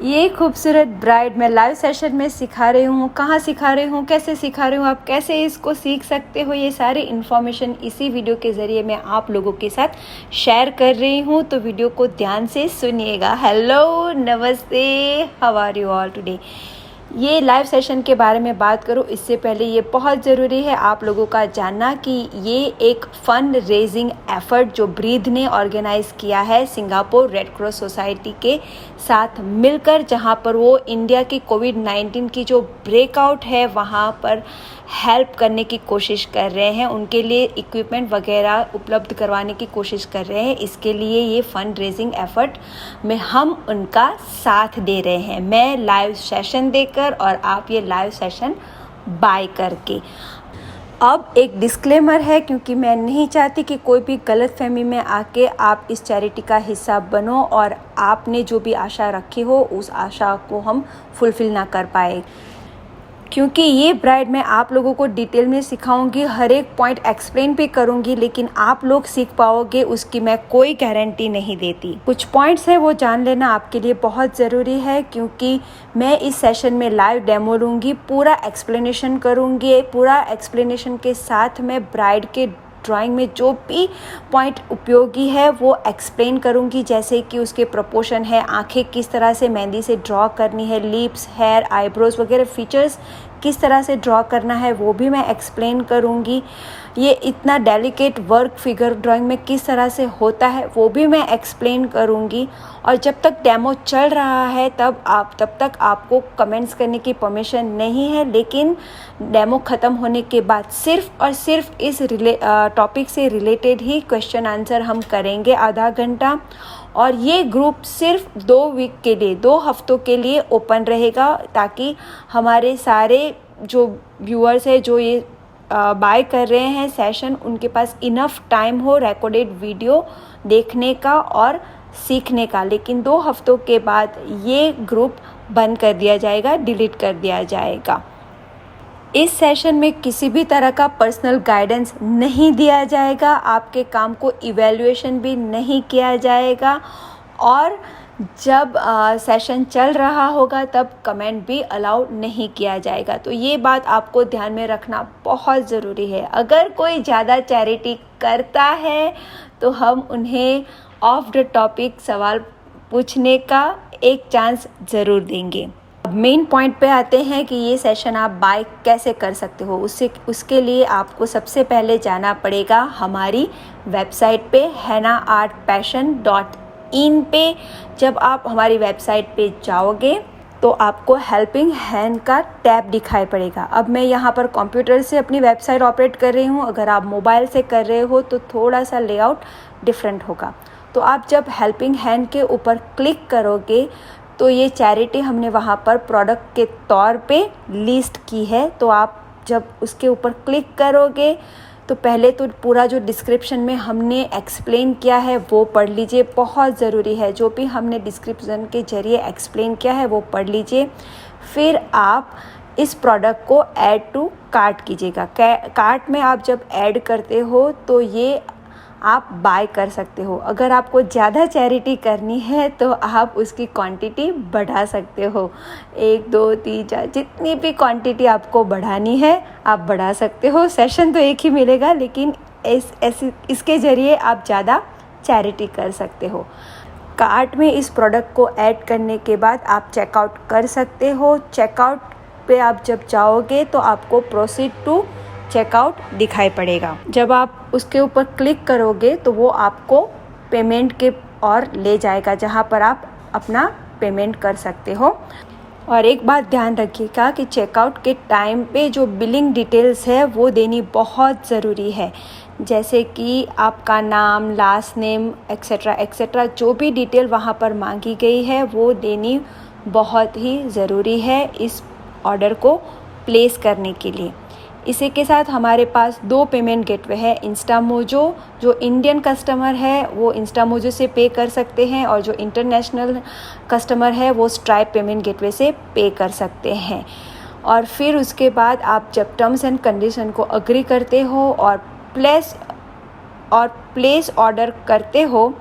ये खूबसूरत ब्राइड मैं लाइव सेशन में सिखा रही हूँ। कहाँ सिखा रही हूँ, कैसे सिखा रही हूँ, आप कैसे इसको सीख सकते हो, ये सारी इन्फॉर्मेशन इसी वीडियो के ज़रिए मैं आप लोगों के साथ शेयर कर रही हूँ। तो वीडियो को ध्यान से सुनिएगा। हेलो, नमस्ते, how are you all today. ये लाइव सेशन के बारे में बात करूँ इससे पहले ये बहुत ज़रूरी है आप लोगों का जानना कि ये एक फंड रेजिंग एफर्ट जो ब्रीद ने ऑर्गेनाइज़ किया है सिंगापुर रेड क्रॉस सोसाइटी के साथ मिलकर, जहाँ पर वो इंडिया की कोविड-19 की जो ब्रेकआउट है वहाँ पर हेल्प करने की कोशिश कर रहे हैं, उनके लिए इक्विपमेंट वगैरह उपलब्ध करवाने की कोशिश कर रहे हैं। इसके लिए ये फंड रेजिंग एफर्ट में हम उनका साथ दे रहे हैं, मैं लाइव सेशन देकर और आप ये लाइव सेशन बाय करके। अब एक डिस्क्लेमर है, क्योंकि मैं नहीं चाहती कि कोई भी गलतफहमी में आके आप इस चैरिटी का हिस्सा बनो और आपने जो भी आशा रखी हो उस आशा को हम फुलफ़िल ना कर पाए। क्योंकि ये ब्राइड मैं आप लोगों को डिटेल में सिखाऊंगी, हर एक पॉइंट एक्सप्लेन भी करूंगी, लेकिन आप लोग सीख पाओगे उसकी मैं कोई गारंटी नहीं देती। कुछ पॉइंट्स है वो जान लेना आपके लिए बहुत ज़रूरी है, क्योंकि मैं इस सेशन में लाइव डेमो लूँगी, पूरा एक्सप्लेनेशन करूँगी। पूरा एक्सप्लेनेशन के साथ मैं ब्राइड के ड्राइंग में जो भी पॉइंट उपयोगी है वो एक्सप्लेन करूँगी, जैसे कि उसके प्रोपोर्शन है, आंखें किस तरह से मेहंदी से ड्रॉ करनी है, लिप्स, हेयर, आईब्रोज वगैरह फीचर्स किस तरह से ड्रॉ करना है वो भी मैं एक्सप्लेन करूँगी। ये इतना डेलिकेट वर्क फिगर ड्राइंग में किस तरह से होता है वो भी मैं एक्सप्लेन करूँगी। और जब तक डेमो चल रहा है तब तक आपको कमेंट्स करने की परमिशन नहीं है, लेकिन डेमो ख़त्म होने के बाद सिर्फ और सिर्फ इस टॉपिक से रिलेटेड ही क्वेश्चन आंसर हम करेंगे आधा घंटा। और ये ग्रुप सिर्फ 2 वीक के लिए, 2 हफ्तों के लिए ओपन रहेगा, ताकि हमारे सारे जो व्यूअर्स हैं जो ये बाय कर रहे हैं सेशन, उनके पास इनफ टाइम हो रिकॉर्डेड वीडियो देखने का और सीखने का। लेकिन 2 हफ्तों के बाद ये ग्रुप बंद कर दिया जाएगा, डिलीट कर दिया जाएगा। इस सेशन में किसी भी तरह का पर्सनल गाइडेंस नहीं दिया जाएगा, आपके काम को इवैल्यूएशन भी नहीं किया जाएगा, और जब सेशन चल रहा होगा तब कमेंट भी अलाउ नहीं किया जाएगा। तो ये बात आपको ध्यान में रखना बहुत ज़रूरी है। अगर कोई ज़्यादा चैरिटी करता है तो हम उन्हें ऑफ द टॉपिक सवाल पूछने का एक चांस ज़रूर देंगे। अब मेन पॉइंट पे आते हैं कि ये सेशन आप बाय कैसे कर सकते हो। उसके लिए आपको सबसे पहले जाना पड़ेगा हमारी वेबसाइट पे hennaartpassion.in पे। जब आप हमारी वेबसाइट पे जाओगे तो आपको हेल्पिंग हैंड का टैब दिखाई पड़ेगा। अब मैं यहाँ पर कंप्यूटर से अपनी वेबसाइट ऑपरेट कर रही हूँ, अगर आप मोबाइल से कर रहे हो तो थोड़ा सा लेआउट डिफरेंट होगा। तो आप जब हेल्पिंग हैंड के ऊपर क्लिक करोगे तो ये चैरिटी हमने वहाँ पर प्रोडक्ट के तौर पे लिस्ट की है। तो आप जब उसके ऊपर क्लिक करोगे तो पहले तो पूरा जो डिस्क्रिप्शन में हमने एक्सप्लेन किया है वो पढ़ लीजिए, बहुत ज़रूरी है। जो भी हमने डिस्क्रिप्शन के ज़रिए एक्सप्लेन किया है वो पढ़ लीजिए। फिर आप इस प्रोडक्ट को ऐड टू कार्ट कीजिएगा। कार्ट में आप जब ऐड करते हो तो ये आप बाय कर सकते हो। अगर आपको ज़्यादा चैरिटी करनी है तो आप उसकी क्वांटिटी बढ़ा सकते हो, 1 2 3 4 जितनी भी क्वांटिटी आपको बढ़ानी है आप बढ़ा सकते हो। सेशन तो एक ही मिलेगा, लेकिन इसके ज़रिए आप ज़्यादा चैरिटी कर सकते हो। कार्ट में इस प्रोडक्ट को ऐड करने के बाद आप चेकआउट कर सकते हो। चेकआउट पे आप जब जाओगे तो आपको प्रोसीड टू चेकआउट दिखाई पड़ेगा। जब आप उसके ऊपर क्लिक करोगे तो वो आपको पेमेंट के और ले जाएगा, जहाँ पर आप अपना पेमेंट कर सकते हो। और एक बात ध्यान रखिएगा कि चेकआउट के टाइम पे जो बिलिंग डिटेल्स है वो देनी बहुत ज़रूरी है, जैसे कि आपका नाम, लास्ट नेम, एक्सेट्रा जो भी डिटेल वहाँ पर मांगी गई है वो देनी बहुत ही ज़रूरी है इस ऑर्डर को प्लेस करने के लिए। इसी के साथ हमारे पास 2 पेमेंट गेटवे है। इंस्टामोजो, जो इंडियन कस्टमर है वो इंस्टामोजो से पे कर सकते हैं, और जो इंटरनेशनल कस्टमर है वो स्ट्राइप पेमेंट गेटवे से पे कर सकते हैं। और फिर उसके बाद आप जब टर्म्स एंड कंडीशन को अग्री करते हो और प्लेस ऑर्डर करते हो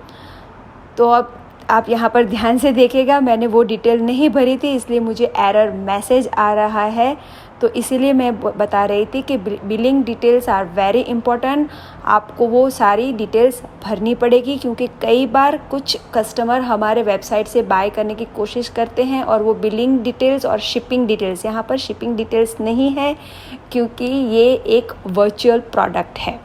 तो अब आप यहाँ पर ध्यान से देखिएगा, मैंने वो डिटेल नहीं भरी थी इसलिए मुझे एरर मैसेज आ रहा है। तो इसीलिए मैं बता रही थी कि billing details are very important. आपको वो सारी डिटेल्स भरनी पड़ेगी, क्योंकि कई बार कुछ कस्टमर हमारे वेबसाइट से बाय करने की कोशिश करते हैं और वो बिलिंग डिटेल्स और शिपिंग डिटेल्स, यहाँ पर शिपिंग डिटेल्स नहीं है क्योंकि ये एक वर्चुअल प्रोडक्ट है।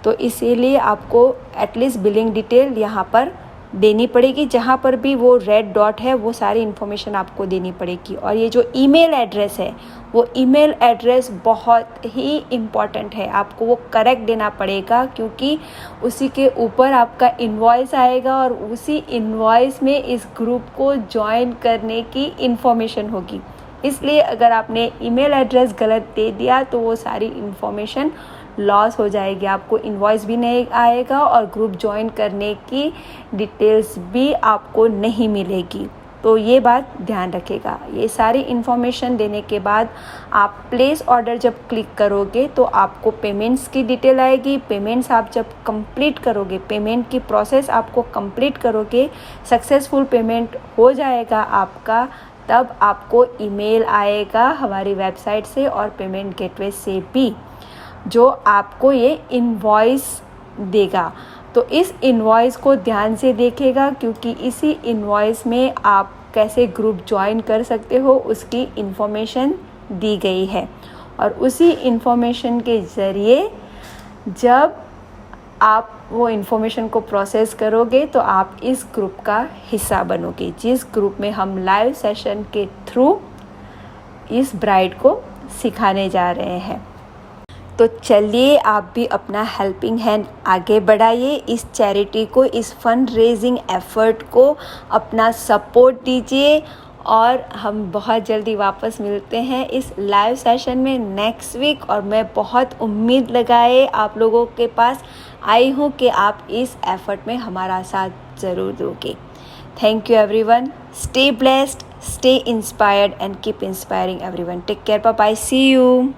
तो इसीलिए आपको एटलीस्ट बिलिंग डिटेल यहाँ पर देनी पड़ेगी। जहाँ पर भी वो रेड डॉट है वो सारी इन्फॉर्मेशन आपको देनी पड़ेगी। और ये जो ईमेल एड्रेस है वो ईमेल एड्रेस बहुत ही इम्पॉर्टेंट है, आपको वो करेक्ट देना पड़ेगा, क्योंकि उसी के ऊपर आपका इनवॉइस आएगा और उसी इनवॉइस में इस ग्रुप को ज्वाइन करने की इन्फॉर्मेशन होगी। इसलिए अगर आपने ईमेल एड्रेस गलत दे दिया तो वो सारी इन्फॉर्मेशन लॉस हो जाएगी, आपको इनवॉइस भी नहीं आएगा और ग्रुप ज्वाइन करने की डिटेल्स भी आपको नहीं मिलेगी। तो ये बात ध्यान रखिएगा। ये सारी इन्फॉर्मेशन देने के बाद आप प्लेस ऑर्डर जब क्लिक करोगे तो आपको पेमेंट्स की डिटेल आएगी। पेमेंट्स आप जब कंप्लीट करोगे, पेमेंट की प्रोसेस आपको कंप्लीट करोगे, सक्सेसफुल पेमेंट हो जाएगा आपका, तब आपको ईमेल आएगा हमारी वेबसाइट से और पेमेंट गेटवे से भी, जो आपको ये इनवॉइस देगा। तो इस इनवॉइस को ध्यान से देखिएगा, क्योंकि इसी इनवॉइस में आप कैसे ग्रुप ज्वाइन कर सकते हो उसकी इन्फॉर्मेशन दी गई है। और उसी इन्फॉर्मेशन के ज़रिए जब आप वो इन्फॉर्मेशन को प्रोसेस करोगे तो आप इस ग्रुप का हिस्सा बनोगे, जिस ग्रुप में हम लाइव सेशन के थ्रू इस ब्राइड को सिखाने जा रहे हैं। तो चलिए आप भी अपना हेल्पिंग हैंड आगे बढ़ाइए, इस चैरिटी को, इस फंड रेजिंग एफर्ट को अपना सपोर्ट दीजिए। और हम बहुत जल्दी वापस मिलते हैं इस लाइव सेशन में नेक्स्ट वीक। और मैं बहुत उम्मीद लगाए आप लोगों के पास आई हूँ कि आप इस एफर्ट में हमारा साथ ज़रूर दोगे। Thank you everyone, stay blessed, stay inspired and keep inspiring everyone. Take care, bye bye, see you.